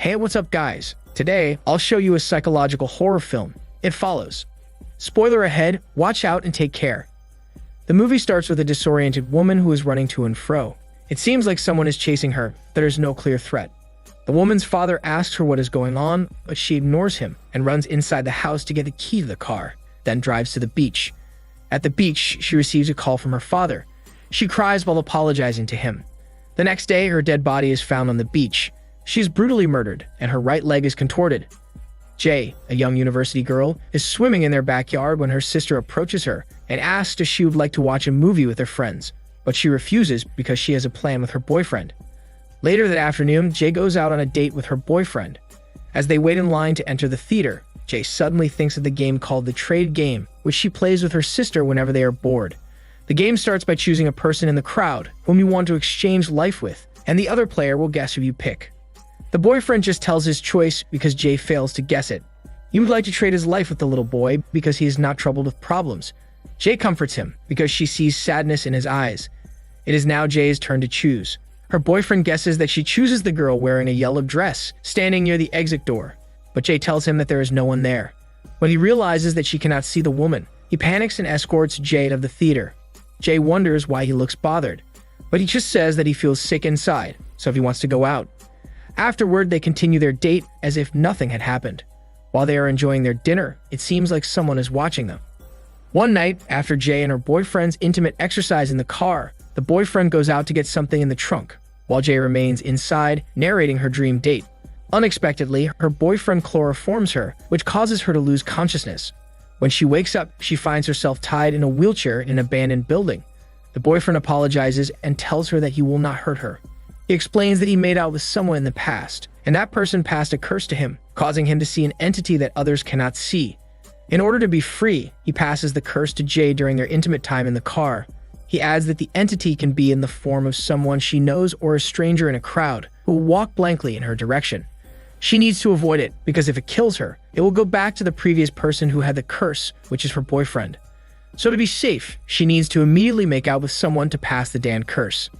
Hey, what's up guys? Today, I'll show you a psychological horror film. It follows. Spoiler ahead, watch out and take care. The movie starts with a disoriented woman who is running to and fro. It seems like someone is chasing her, there is no clear threat. The woman's father asks her what is going on, but she ignores him and runs inside the house to get the key to the car, then drives to the beach. At the beach, she receives a call from her father. She cries while apologizing to him. The next day, her dead body is found on the beach. She is brutally murdered, and her right leg is contorted. Jay, a young university girl, is swimming in their backyard when her sister approaches her and asks if she would like to watch a movie with her friends, but she refuses because she has a plan with her boyfriend. Later that afternoon, Jay goes out on a date with her boyfriend. As they wait in line to enter the theater, Jay suddenly thinks of the game called the Trade Game, which she plays with her sister whenever they are bored. The game starts by choosing a person in the crowd whom you want to exchange life with, and the other player will guess who you pick. The boyfriend just tells his choice because Jay fails to guess it. He would like to trade his life with the little boy because he is not troubled with problems. Jay comforts him because she sees sadness in his eyes. It is now Jay's turn to choose. Her boyfriend guesses that she chooses the girl wearing a yellow dress, standing near the exit door. But Jay tells him that there is no one there. When he realizes that she cannot see the woman, he panics and escorts Jay out of the theater. Jay wonders why he looks bothered, but he just says that he feels sick inside, so if he wants to go out. Afterward, they continue their date as if nothing had happened. While they are enjoying their dinner, it seems like someone is watching them. One night, after Jay and her boyfriend's intimate exercise in the car, the boyfriend goes out to get something in the trunk, while Jay remains inside, narrating her dream date. Unexpectedly, her boyfriend chloroforms her, which causes her to lose consciousness. When she wakes up, she finds herself tied in a wheelchair in an abandoned building. The boyfriend apologizes and tells her that he will not hurt her. He explains that he made out with someone in the past, and that person passed a curse to him, causing him to see an entity that others cannot see. In order to be free, he passes the curse to Jay during their intimate time in the car. He adds that the entity can be in the form of someone she knows or a stranger in a crowd who will walk blankly in her direction. She needs to avoid it because if it kills her, it will go back to the previous person who had the curse, which is her boyfriend. So to be safe, she needs to immediately make out with someone to pass the damned curse.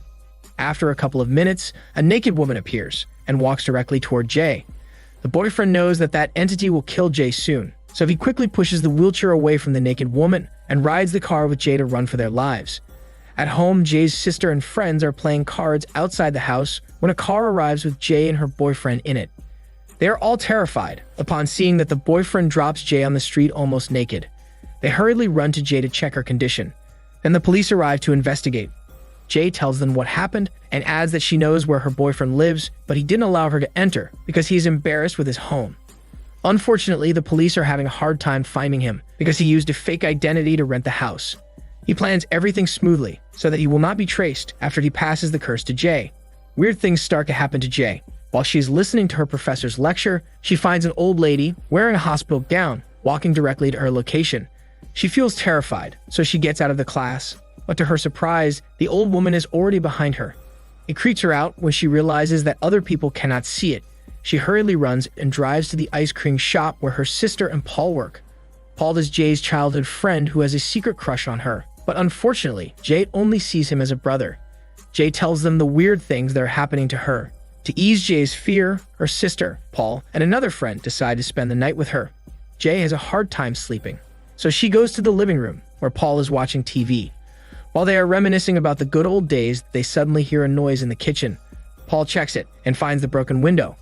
After a couple of minutes, a naked woman appears and walks directly toward Jay. The boyfriend knows that that entity will kill Jay soon, so he quickly pushes the wheelchair away from the naked woman and rides the car with Jay to run for their lives. At home, Jay's sister and friends are playing cards outside the house when a car arrives with Jay and her boyfriend in it. They are all terrified upon seeing that the boyfriend drops Jay on the street almost naked. They hurriedly run to Jay to check her condition. Then the police arrive to investigate. Jay tells them what happened and adds that she knows where her boyfriend lives, but he didn't allow her to enter because he is embarrassed with his home. Unfortunately, the police are having a hard time finding him because he used a fake identity to rent the house. He plans everything smoothly so that he will not be traced after he passes the curse to Jay. Weird things start to happen to Jay. While she is listening to her professor's lecture, she finds an old lady wearing a hospital gown walking directly to her location. She feels terrified, so she gets out of the class. But to her surprise, the old woman is already behind her. It creeps her out when she realizes that other people cannot see it. She hurriedly runs and drives to the ice cream shop where her sister and Paul work. Paul is Jay's childhood friend who has a secret crush on her, but unfortunately, Jay only sees him as a brother. Jay tells them the weird things that are happening to her. To ease Jay's fear, her sister, Paul, and another friend decide to spend the night with her. Jay has a hard time sleeping, so she goes to the living room where Paul is watching TV. While they are reminiscing about the good old days, they suddenly hear a noise in the kitchen. Paul checks it and finds the broken window.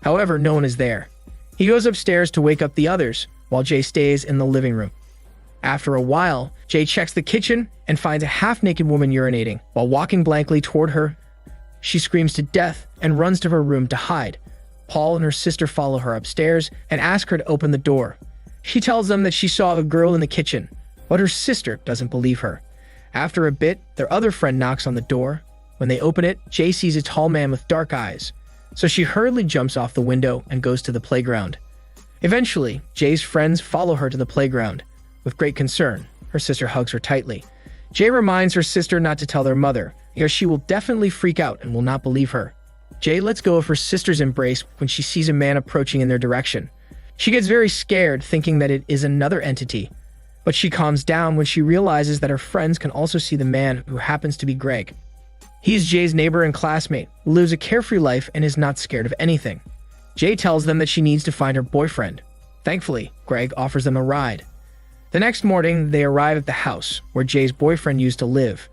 However, no one is there. He goes upstairs to wake up the others, while Jay stays in the living room. After a while, Jay checks the kitchen and finds a half-naked woman urinating. While walking blankly toward her, she screams to death and runs to her room to hide. Paul and her sister follow her upstairs and ask her to open the door. She tells them that she saw a girl in the kitchen, but her sister doesn't believe her. After a bit, their other friend knocks on the door. When they open it, Jay sees a tall man with dark eyes, so she hurriedly jumps off the window and goes to the playground. Eventually, Jay's friends follow her to the playground. With great concern, her sister hugs her tightly. Jay reminds her sister not to tell their mother, because she will definitely freak out and will not believe her. Jay lets go of her sister's embrace when she sees a man approaching in their direction. She gets very scared, thinking that it is another entity. But she calms down when she realizes that her friends can also see the man who happens to be Greg. He is Jay's neighbor and classmate, who lives a carefree life and is not scared of anything. Jay tells them that she needs to find her boyfriend. Thankfully, Greg offers them a ride. The next morning, they arrive at the house where Jay's boyfriend used to live.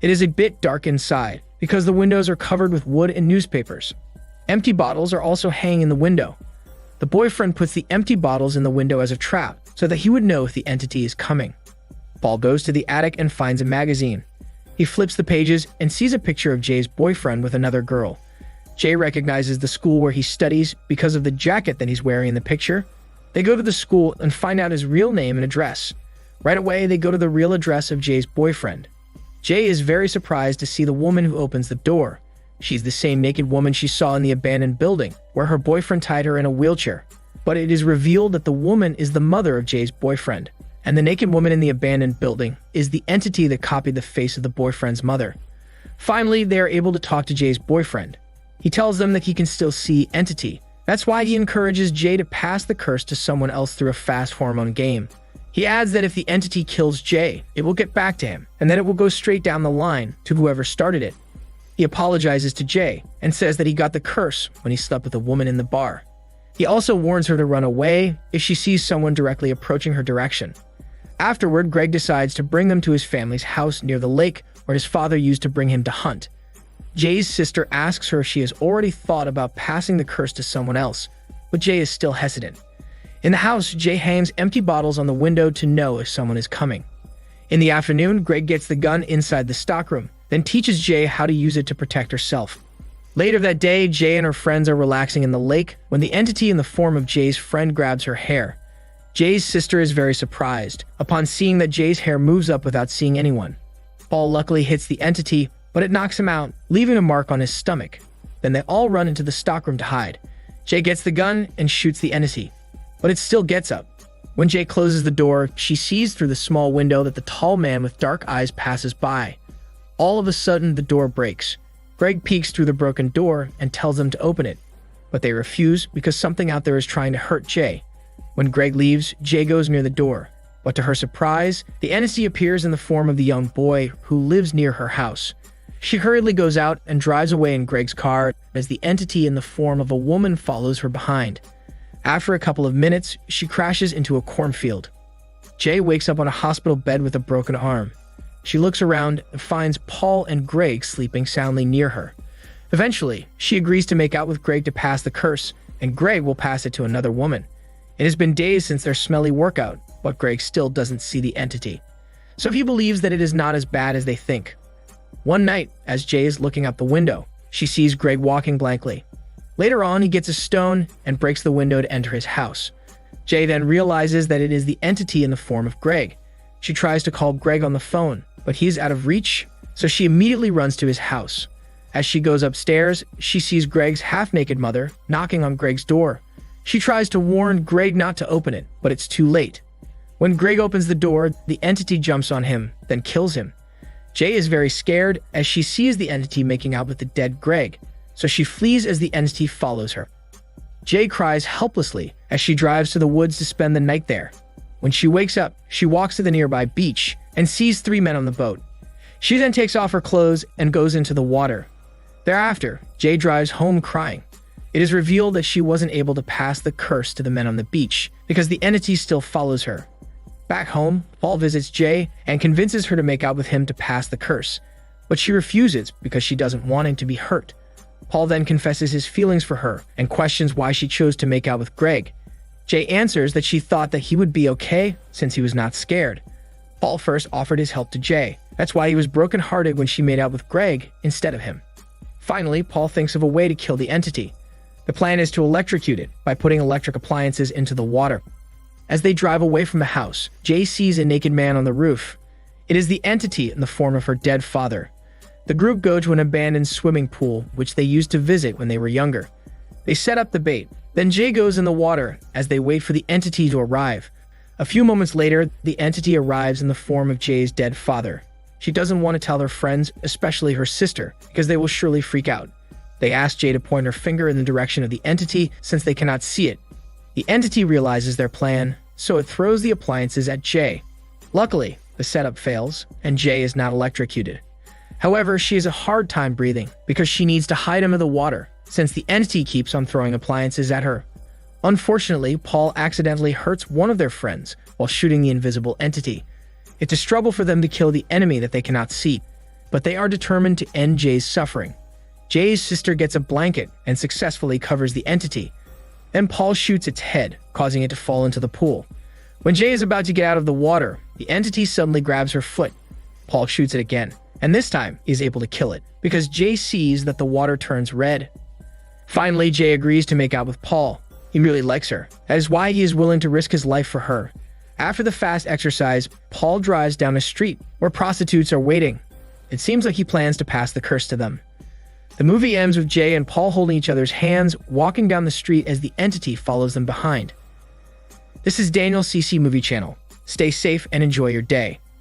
It is a bit dark inside because the windows are covered with wood and newspapers. Empty bottles are also hanging in the window. The boyfriend puts the empty bottles in the window as a trap so that he would know if the entity is coming. Paul goes to the attic and finds a magazine. He flips the pages and sees a picture of Jay's boyfriend with another girl. Jay recognizes the school where he studies because of the jacket that he's wearing in the picture. They go to the school and find out his real name and address. Right away, they go to the real address of Jay's boyfriend. Jay is very surprised to see the woman who opens the door. She's the same naked woman she saw in the abandoned building, where her boyfriend tied her in a wheelchair. But it is revealed that the woman is the mother of Jay's boyfriend, and the naked woman in the abandoned building is the entity that copied the face of the boyfriend's mother. Finally, they are able to talk to Jay's boyfriend. He tells them that he can still see entity. That's why he encourages Jay to pass the curse to someone else through a fast hormone game. He adds that if the entity kills Jay, it will get back to him, and that it will go straight down the line to whoever started it. He apologizes to Jay and says that he got the curse when he slept with a woman in the bar. He also warns her to run away if she sees someone directly approaching her direction. Afterward, Greg decides to bring them to his family's house near the lake where his father used to bring him to hunt. Jay's sister asks her if she has already thought about passing the curse to someone else, but Jay is still hesitant. In the house, Jay hangs empty bottles on the window to know if someone is coming. In the afternoon, Greg gets the gun inside the stockroom, then teaches Jay how to use it to protect herself. Later that day, Jay and her friends are relaxing in the lake when the entity in the form of Jay's friend grabs her hair. Jay's sister is very surprised upon seeing that Jay's hair moves up without seeing anyone. Paul luckily hits the entity, but it knocks him out, leaving a mark on his stomach. Then they all run into the stockroom to hide. Jay gets the gun and shoots the entity, but it still gets up. When Jay closes the door, she sees through the small window that the tall man with dark eyes passes by. All of a sudden, the door breaks. Greg peeks through the broken door and tells them to open it, but they refuse because something out there is trying to hurt Jay. When Greg leaves, Jay goes near the door, but to her surprise, the entity appears in the form of the young boy who lives near her house. She hurriedly goes out and drives away in Greg's car as the entity in the form of a woman follows her behind. After a couple of minutes, she crashes into a cornfield. Jay wakes up on a hospital bed with a broken arm. She looks around and finds Paul and Greg sleeping soundly near her. Eventually, she agrees to make out with Greg to pass the curse, and Greg will pass it to another woman. It has been days since their smelly workout, but Greg still doesn't see the entity. So he believes that it is not as bad as they think. One night, as Jay is looking out the window, she sees Greg walking blankly. Later on, he gets a stone and breaks the window to enter his house. Jay then realizes that it is the entity in the form of Greg. She tries to call Greg on the phone, but he's out of reach, so she immediately runs to his house. As she goes upstairs, she sees Greg's half-naked mother knocking on Greg's door. She tries to warn Greg not to open it, but it's too late. When Greg opens the door, the entity jumps on him, then kills him. Jay is very scared as she sees the entity making out with the dead Greg, so she flees as the entity follows her. Jay cries helplessly as she drives to the woods to spend the night there. When she wakes up, she walks to the nearby beach and sees 3 men on the boat. She then takes off her clothes and goes into the water. Thereafter, Jay drives home crying. It is revealed that she wasn't able to pass the curse to the men on the beach because the entity still follows her. Back home, Paul visits Jay and convinces her to make out with him to pass the curse, but she refuses because she doesn't want him to be hurt. Paul then confesses his feelings for her and questions why she chose to make out with Greg. Jay answers that she thought that he would be okay since he was not scared. Paul first offered his help to Jay. That's why he was brokenhearted when she made out with Greg instead of him. Finally, Paul thinks of a way to kill the entity. The plan is to electrocute it by putting electric appliances into the water. As they drive away from the house, Jay sees a naked man on the roof. It is the entity in the form of her dead father. The group go to an abandoned swimming pool, which they used to visit when they were younger. They set up the bait. Then Jay goes in the water as they wait for the entity to arrive. A few moments later, the entity arrives in the form of Jay's dead father. She doesn't want to tell her friends, especially her sister, because they will surely freak out. They ask Jay to point her finger in the direction of the entity since they cannot see it. The entity realizes their plan, so it throws the appliances at Jay. Luckily, the setup fails, and Jay is not electrocuted. However, she has a hard time breathing because she needs to hide under the water since the entity keeps on throwing appliances at her. Unfortunately, Paul accidentally hurts one of their friends while shooting the invisible entity. It's a struggle for them to kill the enemy that they cannot see, but they are determined to end Jay's suffering. Jay's sister gets a blanket and successfully covers the entity. Then Paul shoots its head, causing it to fall into the pool. When Jay is about to get out of the water, the entity suddenly grabs her foot. Paul shoots it again, and this time he is able to kill it, because Jay sees that the water turns red. Finally, Jay agrees to make out with Paul. He really likes her. That is why he is willing to risk his life for her. After the fast exercise, Paul drives down a street where prostitutes are waiting. It seems like he plans to pass the curse to them. The movie ends with Jay and Paul holding each other's hands, walking down the street as the entity follows them behind. This is Daniel CC Movie Channel. Stay safe and enjoy your day.